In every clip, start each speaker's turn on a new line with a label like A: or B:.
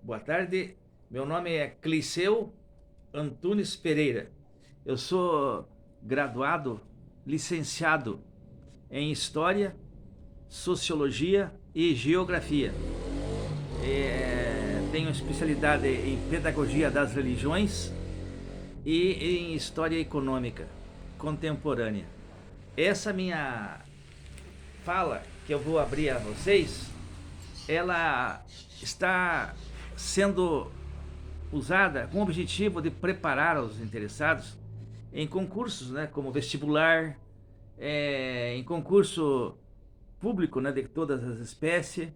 A: Boa tarde, meu nome é Cliceu Antunes Pereira. Eu sou graduado, licenciado em História, Sociologia e Geografia. Tenho especialidade em Pedagogia das Religiões e em História Econômica Contemporânea. Essa minha fala que eu vou abrir a vocês, ela está sendo usada com o objetivo de preparar os interessados em concursos, né, como vestibular, em concurso público, né, de todas as espécies,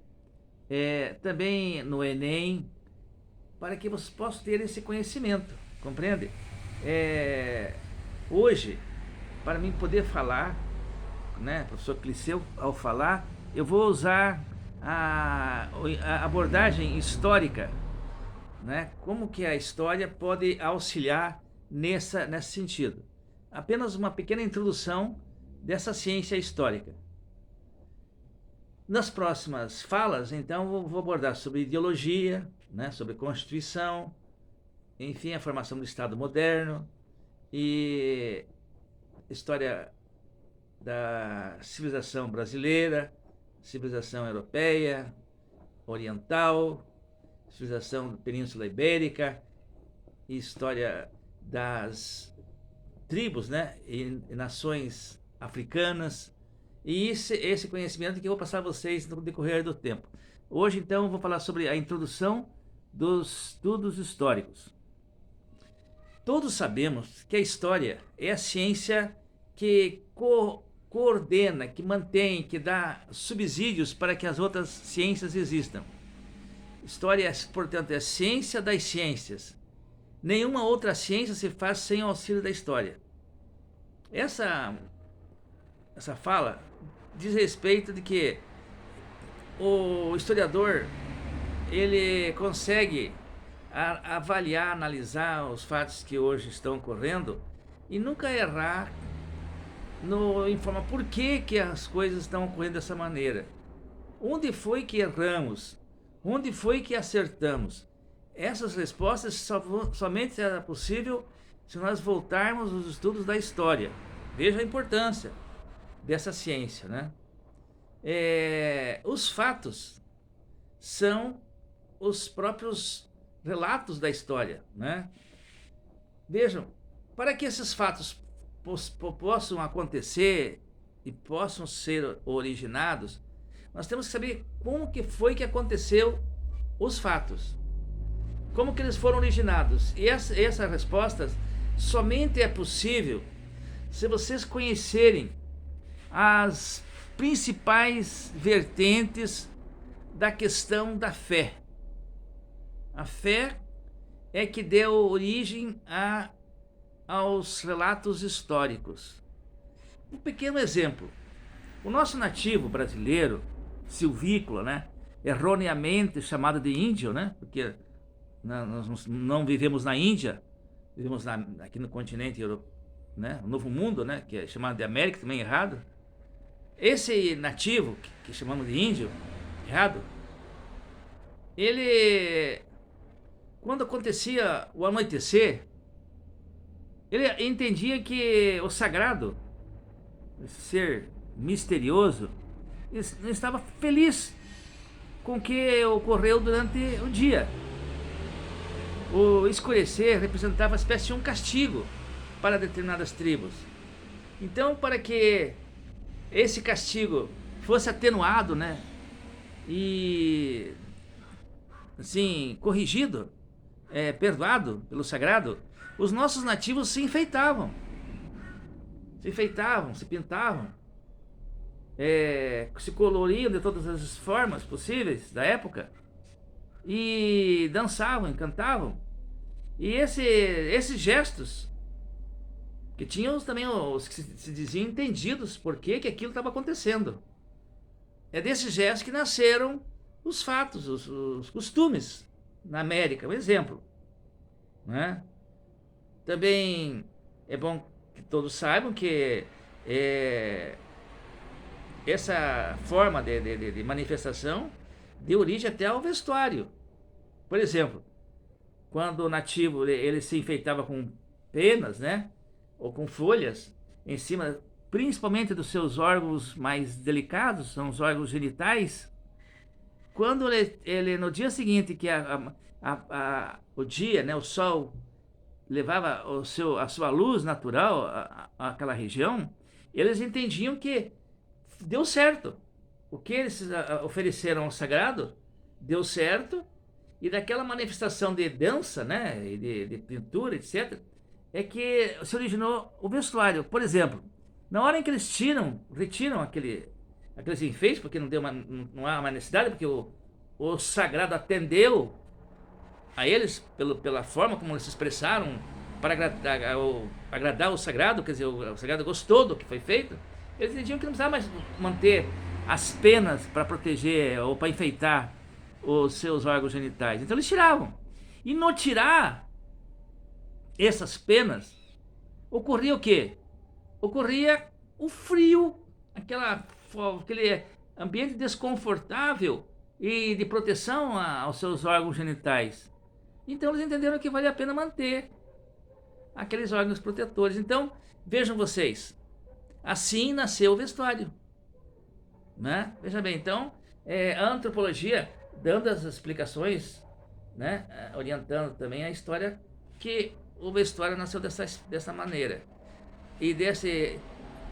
A: também no Enem, para que vocês possam ter esse conhecimento, compreende? Hoje, para mim poder falar, né, professor Cliceu, ao falar, eu vou usar a abordagem histórica, né? Como que a história pode auxiliar nesse sentido. Apenas uma pequena introdução dessa ciência histórica. Nas próximas falas, então, vou abordar sobre ideologia, né, sobre Constituição, enfim, a formação do Estado moderno e história da civilização brasileira, civilização europeia, oriental, civilização da Península Ibérica, história das tribos, né, e nações africanas, e esse conhecimento que eu vou passar a vocês no decorrer do tempo. Hoje, então, vou falar sobre a introdução dos estudos históricos. Todos sabemos que a história é a ciência que coordena, que mantém, que dá subsídios para que as outras ciências existam. História, portanto, é a ciência das ciências. Nenhuma outra ciência se faz sem o auxílio da história. Essa fala diz respeito de que o historiador ele consegue avaliar, analisar os fatos que hoje estão ocorrendo e nunca errar no informar por que as coisas estão ocorrendo dessa maneira. Onde foi que erramos? Onde foi que acertamos? Essas respostas somente será possível se nós voltarmos aos estudos da história. Veja a importância dessa ciência, né? Os fatos são os próprios relatos da história, né? Vejam, para que esses fatos possam acontecer e possam ser originados, nós temos que saber como que foi que aconteceu os fatos, como que eles foram originados. E essa resposta somente é possível se vocês conhecerem as principais vertentes da questão da fé. A fé é que deu origem aos relatos históricos. Um pequeno exemplo. O nosso nativo brasileiro, silvícola, né, erroneamente chamado de índio, né, porque nós não vivemos na Índia, vivemos aqui no continente europeu, né, o Novo Mundo, né, que é chamado de América, também errado. Esse nativo, que chamamos de índio, errado, ele, quando acontecia o anoitecer, ele entendia que o sagrado, esse ser misterioso, estava feliz com o que ocorreu durante o dia. O escurecer representava uma espécie de um castigo para determinadas tribos. Então, para que esse castigo fosse atenuado, né, e assim, corrigido, perdoado pelo sagrado, os nossos nativos se enfeitavam, se pintavam, se coloriam de todas as formas possíveis da época e dançavam, cantavam. E esses gestos, que tinham também os que se diziam entendidos por que aquilo estava acontecendo. É desses gestos que nasceram os fatos, os costumes na América, um exemplo, né? Também é bom que todos saibam que essa forma de manifestação deu origem até ao vestuário. Por exemplo, quando o nativo ele se enfeitava com penas, né? Ou com folhas em cima, principalmente dos seus órgãos mais delicados, são os órgãos genitais. Quando ele no dia seguinte que o dia, né, o sol levava a sua luz natural àquela região, eles entendiam que deu certo. O que eles ofereceram ao sagrado deu certo, e daquela manifestação de dança, né, e de pintura, etc., é que se originou o vestuário. Por exemplo, na hora em que eles retiram aqueles enfeites, porque não há mais necessidade, porque o sagrado atendeu a eles pela forma como eles se expressaram para agradar o sagrado, quer dizer, o sagrado gostou do que foi feito. Eles entendiam que não precisava mais manter as penas para proteger ou para enfeitar os seus órgãos genitais. Então eles tiravam. E no tirar essas penas, ocorria o quê? Ocorria o frio, aquele ambiente desconfortável e de proteção aos seus órgãos genitais. Então eles entenderam que valia a pena manter aqueles órgãos protetores. Então, vejam vocês, assim nasceu o vestuário, né? Veja bem, então, a antropologia dando as explicações, né, orientando também a história, que o vestuário nasceu dessa maneira. E desse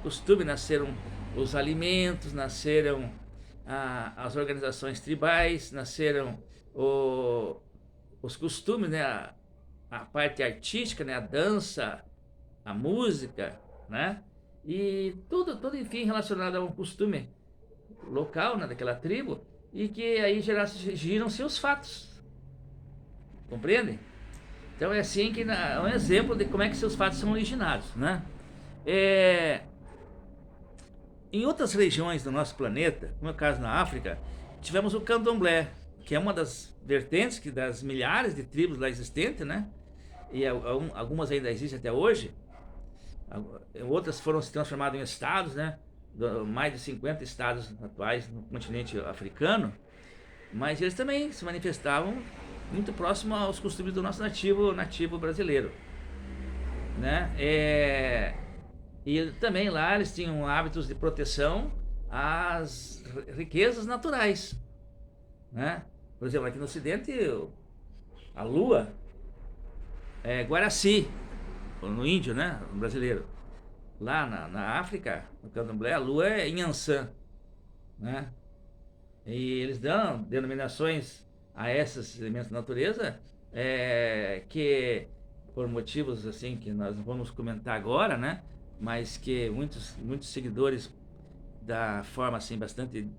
A: costume nasceram os alimentos, nasceram as organizações tribais, nasceram os costumes, né, a parte artística, né, a dança, a música, né, e tudo enfim relacionado a um costume local, né, daquela tribo, e que aí giram-se os fatos, compreendem? Então é assim que é um exemplo de como é que seus fatos são originados, né? Em outras regiões do nosso planeta, como é o caso na África, tivemos o candomblé, que é uma das vertentes das milhares de tribos lá existentes, né? E algumas ainda existem até hoje. Outras foram se transformadas em estados, né? Mais de 50 estados atuais no continente africano. Mas eles também se manifestavam muito próximo aos costumes do nosso nativo brasileiro, né? E também lá eles tinham hábitos de proteção às riquezas naturais, né? Por exemplo, aqui no Ocidente, a lua é Guaraci, no índio, né? No brasileiro. Lá na África, no candomblé, a lua é Inhansã, né? E eles dão denominações a esses elementos da natureza, que por motivos assim que nós não vamos comentar agora, né? Mas que muitos seguidores da forma assim bastante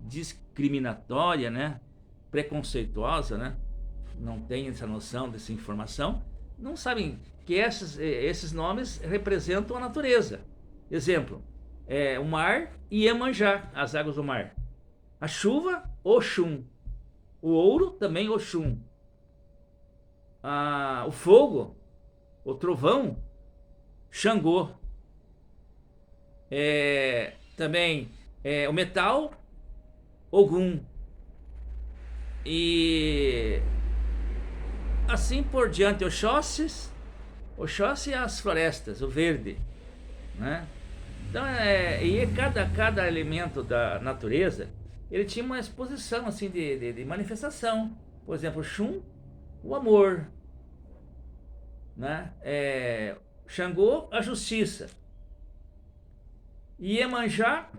A: discriminatória, né? Preconceituosa, né? Não têm essa noção dessa informação, não sabem que esses nomes representam a natureza. Exemplo, o mar, Iemanjá, as águas do mar. A chuva, Oxum. O ouro, também Oxum. O fogo, o trovão, Xangô. Também o metal, Ogum. E assim por diante, Oxóssi e as florestas, o verde, né? Então, e cada elemento da natureza, ele tinha uma exposição assim de manifestação. Por exemplo, Xum, o amor, né? Xangô, a justiça. E Iemanjá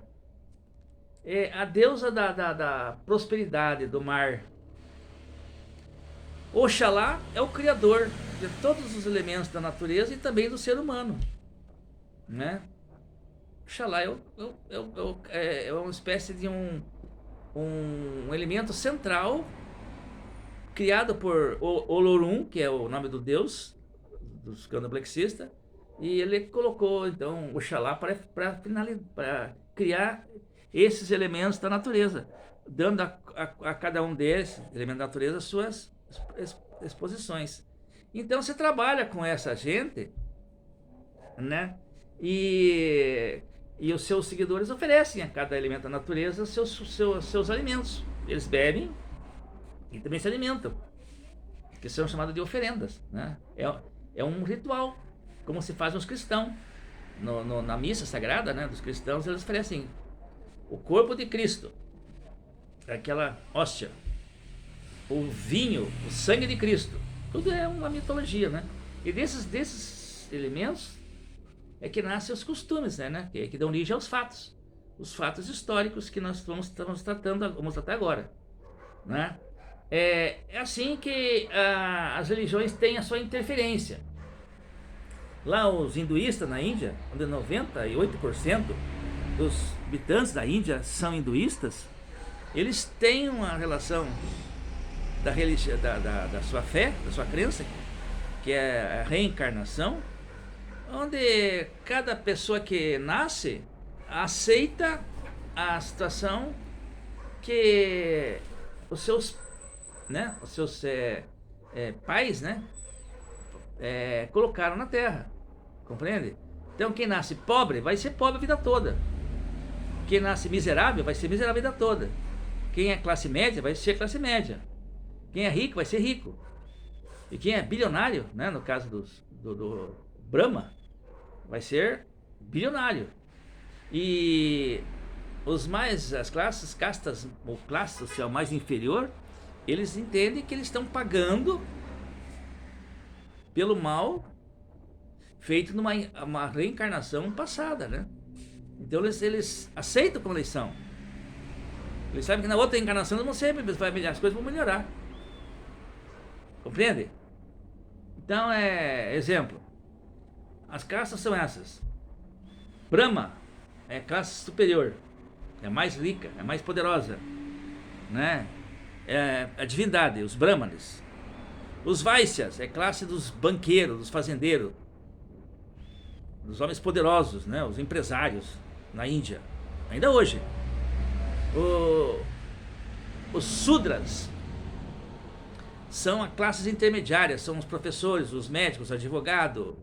A: é a deusa da prosperidade, do mar. Oxalá é o criador de todos os elementos da natureza e também do ser humano, né? Oxalá é uma espécie de um elemento central criado por Olorum, que é o nome do deus dos candomblessistas, e ele colocou então Oxalá para criar esses elementos da natureza, dando a cada um deles, elementos da natureza, suas exposições. Então você trabalha com essa gente, né? E os seus seguidores oferecem a cada elemento da natureza seus alimentos. Eles bebem e também se alimentam. que são chamadas de oferendas, né? É um ritual, como se faz nos cristãos. Na missa sagrada, né, dos cristãos, eles oferecem o corpo de Cristo, aquela hóstia, o vinho, o sangue de Cristo. Tudo é uma mitologia, né? E desses elementos é que nascem os costumes, né? Que dão origem aos fatos. Os fatos históricos que nós vamos tratar agora, né? É assim que as religiões têm a sua interferência. Lá os hinduístas na Índia, onde 98% dos habitantes da Índia são hinduístas, eles têm uma relação da religião, da sua fé, da sua crença, que é a reencarnação, onde cada pessoa que nasce aceita a situação que os seus pais, né, colocaram na Terra, compreende? Então quem nasce pobre vai ser pobre a vida toda, quem nasce miserável vai ser miserável a vida toda, quem é classe média vai ser classe média, quem é rico vai ser rico, e quem é bilionário, né, no caso do Brahma, vai ser bilionário. E as castas, ou classe social mais inferior, eles entendem que eles estão pagando pelo mal feito numa uma reencarnação passada, né? Então eles aceitam como eles são. Eles sabem que na outra reencarnação as coisas vão melhorar. Compreende? Então exemplo. As castas são essas. Brahma é classe superior, é mais rica, é mais poderosa, né? É a divindade, os Brahmanes. Os Vaisyas é classe dos banqueiros, dos fazendeiros, dos homens poderosos, né? Os empresários na Índia, ainda hoje. Os Sudras são as classes intermediárias, são os professores, os médicos, advogado,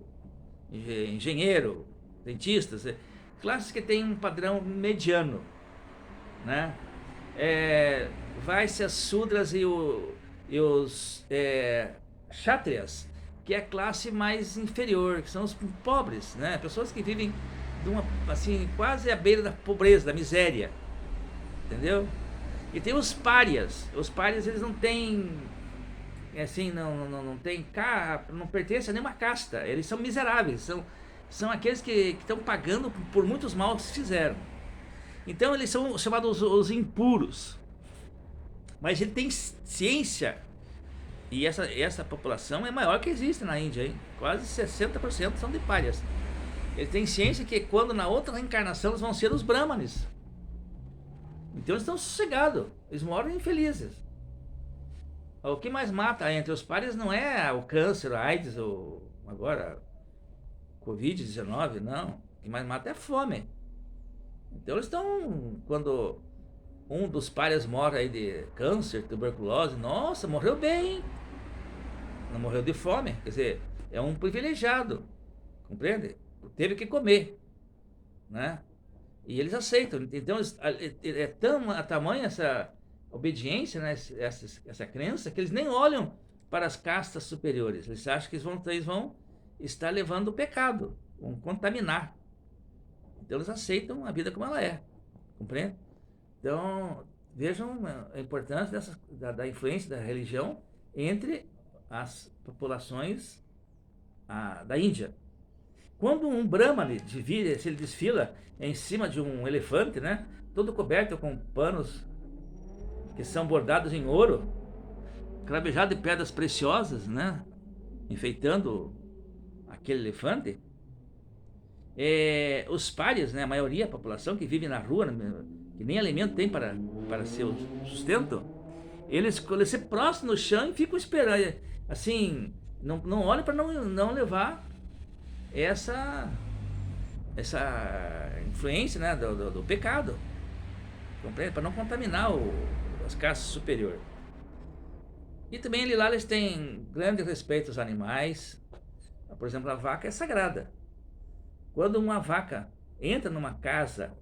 A: engenheiro, dentistas, classes que têm um padrão mediano, né? Vaisyas, Sudras e os Kshatriyas, que é a classe mais inferior, que são os pobres, né? Pessoas que vivem assim, quase à beira da pobreza, da miséria, entendeu? E tem os párias. Os párias, eles não têm, assim, não pertencem a nenhuma casta, eles são miseráveis, são aqueles que estão pagando por muitos maus que fizeram. Então eles são chamados os impuros. Mas ele tem ciência, e essa população é maior que existe na Índia, hein? Quase 60% são de párias. Ele tem ciência que quando na outra reencarnação eles vão ser os Brahmanes. Então eles estão sossegados, eles moram infelizes. O que mais mata entre os párias não é o câncer, a AIDS, ou agora Covid-19, não. O que mais mata é a fome. Então eles estão, quando um dos párias morre aí de câncer, tuberculose, nossa, morreu bem, hein? Não morreu de fome, quer dizer, é um privilegiado, compreende? Teve que comer, né? E eles aceitam. Então a tamanha essa obediência, né? essa crença, que eles nem olham para as castas superiores. Eles acham que eles vão estar levando o pecado, vão contaminar. Então eles aceitam a vida como ela é, compreende? Então vejam a importância da influência da religião entre as populações da Índia. Quando um Brahmane se ele desfila em cima de um elefante, né, todo coberto com panos que são bordados em ouro, cravejado de pedras preciosas, né, enfeitando aquele elefante, os párias, né, a maioria da população que vive na rua, que nem alimento tem para seu sustento, eles se prostram no chão e ficam esperando, assim, não olham para não levar essa influência, né, do pecado, compreende? Para não contaminar as castas superiores. E também ali lá eles têm grande respeito aos animais. Por exemplo, a vaca é sagrada. Quando uma vaca entra numa casa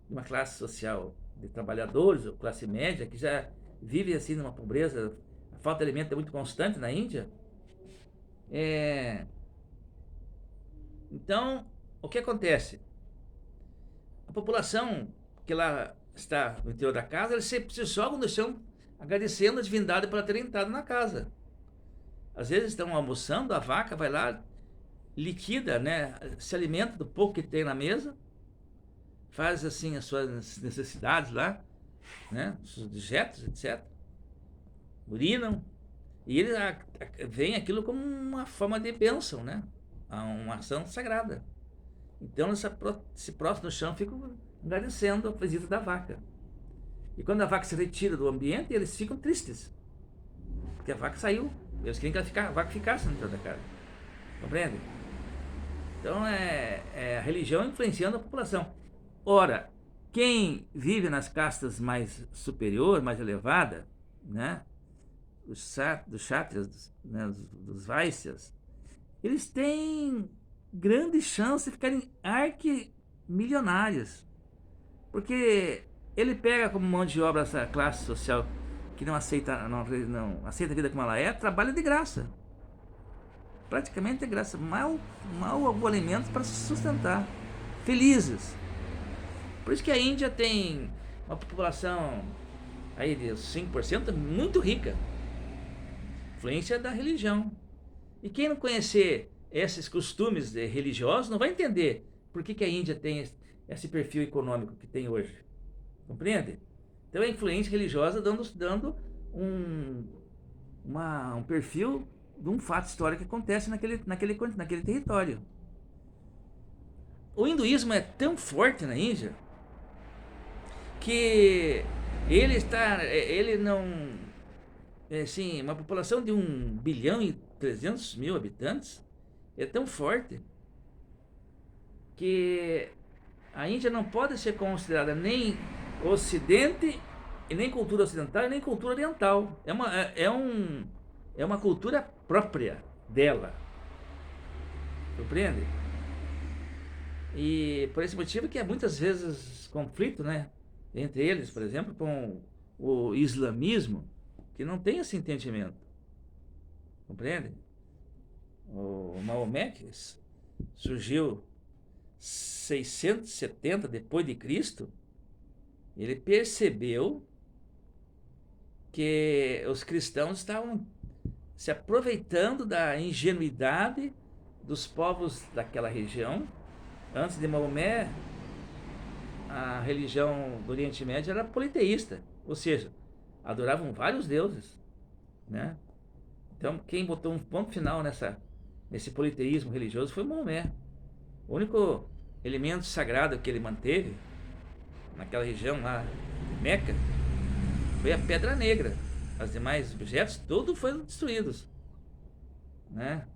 A: de uma classe social de trabalhadores ou classe média que já vive assim numa pobreza a falta de alimento é muito constante na Índia. Então, o que acontece? A população que lá está no interior da casa, eles se jogam no chão agradecendo a divindade por ela ter entrado na casa. Às vezes estão almoçando, a vaca vai lá, liquida, né, se alimenta do pouco que tem na mesa, faz assim as suas necessidades lá, né, os seus dejetos, etc. Urinam, e eles veem aquilo como uma forma de bênção, né, uma ação sagrada. Então se prostam no chão, ficam agradecendo a visita da vaca. E quando a vaca se retira do ambiente, eles ficam tristes, porque a vaca saiu. Eles queriam que a vaca ficasse dentro da casa. Compreende? Então é a religião influenciando a população. Ora, quem vive nas castas mais superiores, mais elevadas, né, dos kshatriyas, né, dos vaisyas, eles têm grande chance de ficarem arquimilionários. Porque ele pega como mão de obra essa classe social que não aceita a vida como ela é, trabalha de graça. Praticamente de graça. Mal algum alimento para se sustentar. Felizes. Por isso que a Índia tem uma população aí de 5% muito rica. Influência da religião. E quem não conhecer esses costumes religiosos não vai entender por que a Índia tem esse perfil econômico que tem hoje. Compreende? Então a influência religiosa dando um perfil de um fato histórico que acontece naquele território. O hinduísmo é tão forte na Índia que ele não, assim, uma população de 1.300.000.000 habitantes é tão forte que a Índia não pode ser considerada nem Ocidente, e nem cultura ocidental, e nem cultura oriental. É uma cultura própria dela. Compreende? E por esse motivo que há muitas vezes conflito, né, entre eles, por exemplo, com o islamismo, que não tem esse entendimento. Compreende? O Maomé, que surgiu 670 depois de Cristo, ele percebeu que os cristãos estavam se aproveitando da ingenuidade dos povos daquela região. Antes de Maomé, a religião do Oriente Médio era politeísta, ou seja, adoravam vários deuses, né? Então, quem botou um ponto final nesse politeísmo religioso foi Maomé. O único elemento sagrado que ele manteve naquela região lá de Meca foi a Pedra Negra. Os demais objetos todos foram destruídos, né?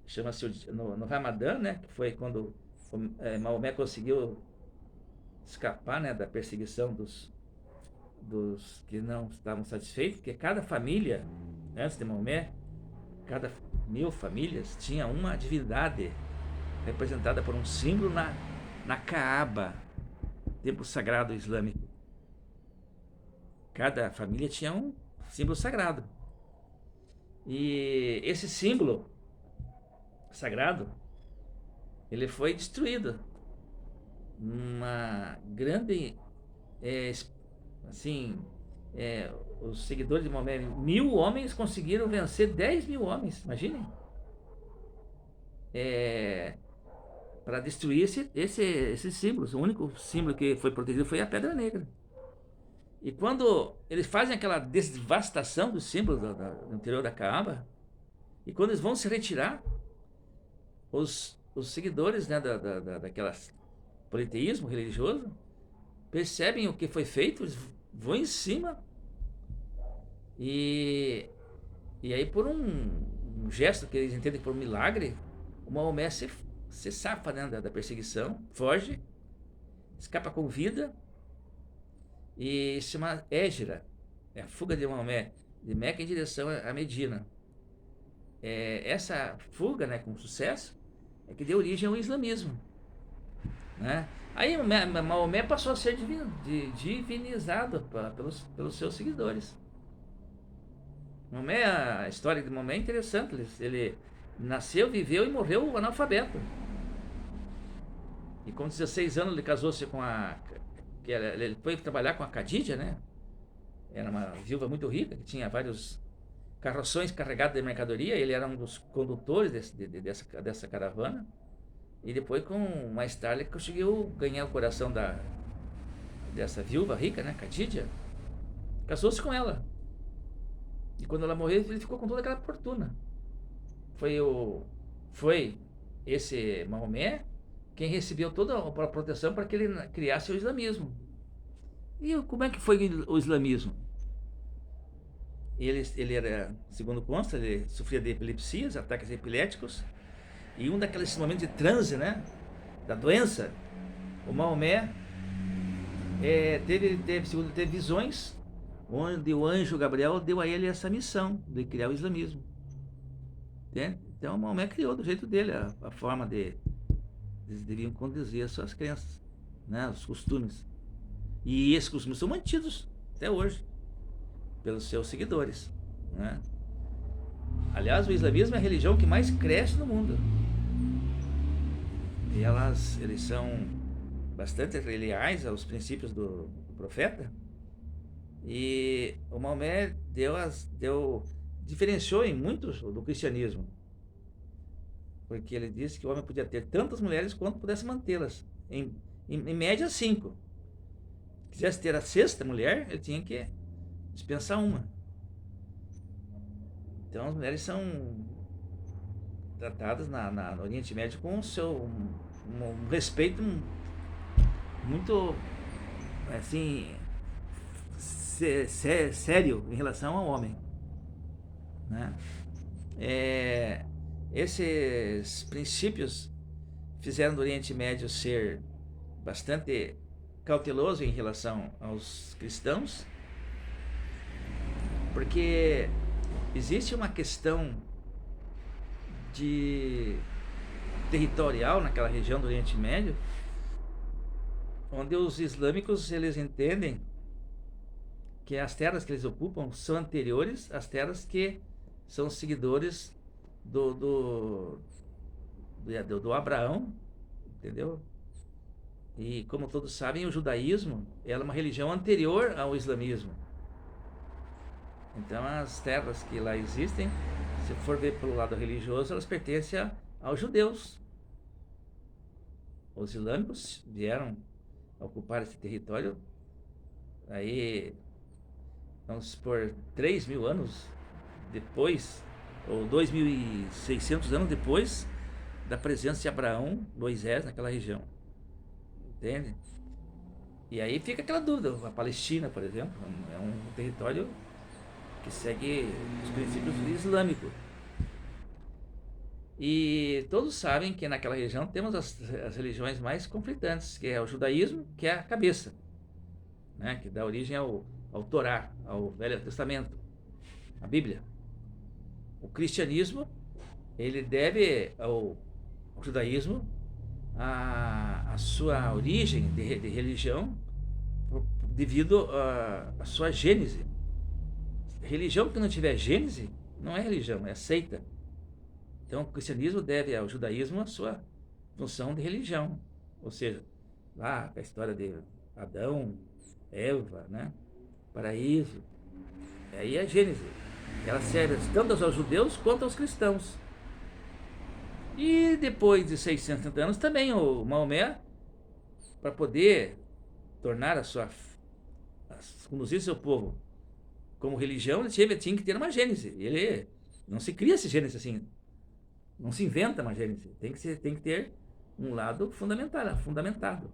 A: Chama-se no Ramadã, né, que foi quando Maomé conseguiu escapar, né, da perseguição dos que não estavam satisfeitos, porque cada família, antes de Maomé, cada 1.000 famílias tinha uma divindade representada por um símbolo na Kaaba, templo sagrado islâmico. Cada família tinha um símbolo sagrado. E esse símbolo sagrado, ele foi destruído. Uma grande, os seguidores de Maomé, 1.000 homens conseguiram vencer 10.000 homens, imaginem. Para destruir esses símbolos. O único símbolo que foi protegido foi a Pedra Negra. E quando eles fazem aquela devastação dos símbolos do interior da Kaaba, e quando eles vão se retirar, os seguidores, né, daquela politeísmo religioso percebem o que foi feito, eles vão em cima, e aí por um gesto que eles entendem por um milagre, o Maomé se safa, né, da perseguição, foge, escapa com vida, e se chama Hégira, é a fuga de Maomé de Meca em direção a Medina. Essa fuga, né, com sucesso, é que deu origem ao islamismo, né? Aí Maomé passou a ser divinizado pelos seus seguidores, Maomé, a história de Maomé é interessante. Ele nasceu, viveu e morreu analfabeto. E com 16 anos ele casou-se com ele foi trabalhar com a Khadija, né? Era uma viúva muito rica, que tinha vários carroções carregados de mercadoria. Ele era um dos condutores dessa caravana. E depois, mais tarde, ele conseguiu ganhar o coração dessa viúva rica, né? Khadija. Casou-se com ela. E quando ela morreu, ele ficou com toda aquela fortuna. Foi esse Maomé quem recebeu toda a proteção para que ele criasse o islamismo. E como é que foi o islamismo? Ele era, segundo consta, ele sofria de epilepsias, ataques epiléticos, e um daqueles momentos de transe, né, da doença, o Maomé teve visões, onde o anjo Gabriel deu a ele essa missão de criar o islamismo. Entende? Então o Maomé criou do jeito dele a forma de eles deviam conduzir as suas crenças, né, os costumes. E esses costumes são mantidos até hoje pelos seus seguidores, né? Aliás, o islamismo é a religião que mais cresce no mundo. E eles são bastante leais aos princípios do profeta. E o Maomé diferenciou em muitos do cristianismo, porque ele disse que o homem podia ter tantas mulheres quanto pudesse mantê-las, em média 5. Se quisesse ter a sexta mulher, ele tinha que dispensar uma. Então as mulheres são tratadas no Oriente Médio com um respeito muito, assim, sério em relação ao homem, né? Esses princípios fizeram do Oriente Médio ser bastante cauteloso em relação aos cristãos, porque existe uma questão de territorial naquela região do Oriente Médio, onde os islâmicos eles entendem que as terras que eles ocupam são anteriores às terras que são seguidores do Abraão, entendeu? E como todos sabem, o judaísmo é uma religião anterior ao islamismo. Então as terras que lá existem, se for ver pelo lado religioso, elas pertencem aos judeus. Os islâmicos vieram a ocupar esse território aí, vamos por 3.000 anos depois, ou 2.600 anos depois da presença de Abraão, Moisés naquela região. Entende? E aí fica aquela dúvida. A Palestina, por exemplo, é um território que segue os princípios islâmicos. E todos sabem que naquela região temos as religiões mais conflitantes, que é o judaísmo, que é a cabeça, né, que dá origem ao Torá, ao Velho Testamento, a Bíblia. O cristianismo, ele deve ao judaísmo a sua origem de religião devido à sua gênese. Religião que não tiver gênese não é religião, é seita. Então o cristianismo deve ao judaísmo a sua função de religião. Ou seja, lá a história de Adão, Eva, né? Paraíso. Aí é a gênese. Ela serve tanto aos judeus quanto aos cristãos. E depois de 670 anos também o Maomé, para poder tornar conduzir seu povo como religião, ele tinha que ter uma gênese. Ele não se cria essa gênese assim, não se inventa uma gênese. Tem que ter um lado fundamentado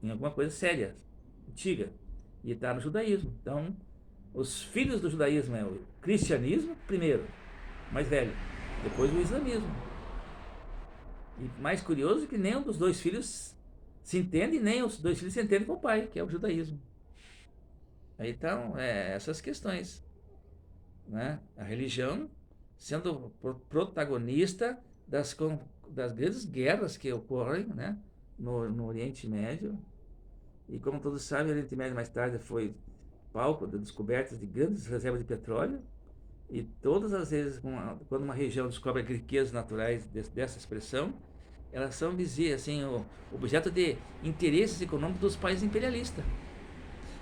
A: em alguma coisa séria, antiga, e está no judaísmo. Então, os filhos do judaísmo é o cristianismo primeiro, mais velho, depois o islamismo. E mais curioso que nem um dos dois filhos se entende, nem os dois filhos se entendem com o pai, que é o judaísmo. Então, essas questões, né? A religião sendo protagonista das grandes guerras que ocorrem, né, no Oriente Médio. E como todos sabem, o Oriente Médio mais tarde foi palco de descobertas de grandes reservas de petróleo. E todas as vezes, quando uma região descobre riquezas naturais dessa expressão, elas são visíveis, assim, o objeto de interesses econômicos dos países imperialistas,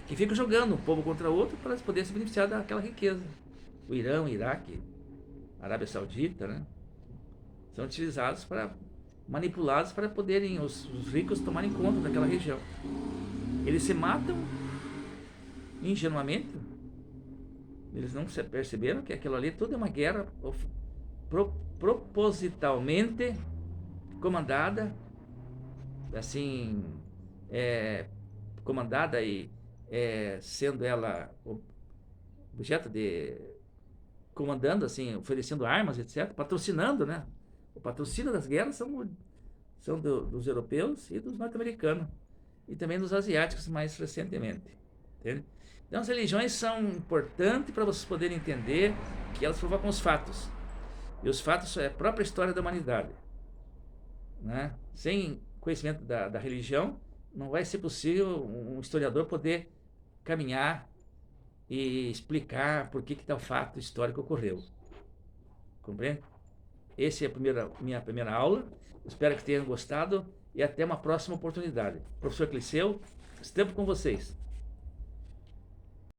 A: que ficam jogando um povo contra outro para poder se beneficiar daquela riqueza. O Irã, o Iraque, a Arábia Saudita, né? São utilizados para manipulados para poderem os ricos tomarem conta daquela região. Eles se matam ingenuamente. Eles não se perceberam que aquilo ali tudo é uma guerra propositalmente comandada, assim, comandada e sendo ela objeto de comandando, assim, oferecendo armas, etc., patrocinando, né? O patrocínio das guerras são dos europeus e dos norte-americanos e também dos asiáticos mais recentemente, entende? Então as religiões são importantes para vocês poderem entender que elas provocam os fatos, e os fatos é a própria história da humanidade, né? Sem conhecimento da religião não vai ser possível um historiador poder caminhar e explicar por que tal fato histórico ocorreu, compreende? Essa é minha primeira aula. Espero que tenham gostado e até uma próxima oportunidade. Professor Cliceu, estamos com vocês.